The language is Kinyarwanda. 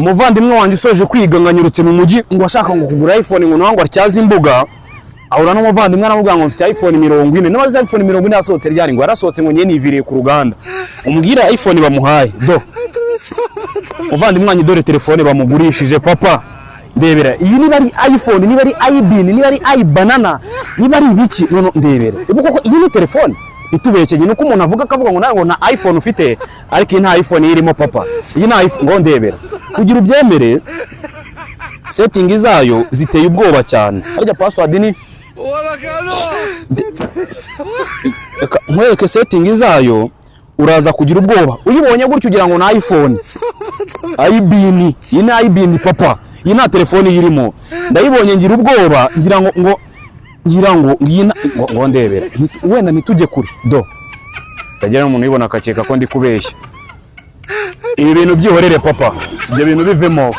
umuvandimwe wanjye usoje kwiga nganyurutse mu mujyi ngo ashaka ngo kugura iPhone ngo nawe ngo atyaze imbuga ahura n'umuvandimwe aramubwira ngo mfite iPhone 40 n'abaza iPhone 40 yasohotse ryari ngo yarasohotse ngo nyene niviriye ku ruganda umubwira iPhone bamuhaye do umuvandimwe wanjye dore telefone bamugurishije papa ndebera iyi niba ari iPhone niba ari iBean niba ari iBanana niba ari ibiki none ndebera ubu koko iyi ni telefone itubekenye nuko umuntu avuga akavuga ngo nango na iPhone ufite ariko nta iPhone irimo papa iyi na iPhone ngo ndebera kugira ubyemere setting zayo ziteye ubwoba cyane harya password ni nkwereke setting zayo uraza kugira ubwoba uyibonye gutyo ugira ngo na iPhone iBean iyi ni iBean papa iyi na telefone yirimo ndayibonye ngira ubwoba ngira ngo ngo ndebera wenda nitujye kuri do ndagira umuntu yibona akakeka ko ndi kubeshya ibi bintu byihorere papa ibyo bintu bivemo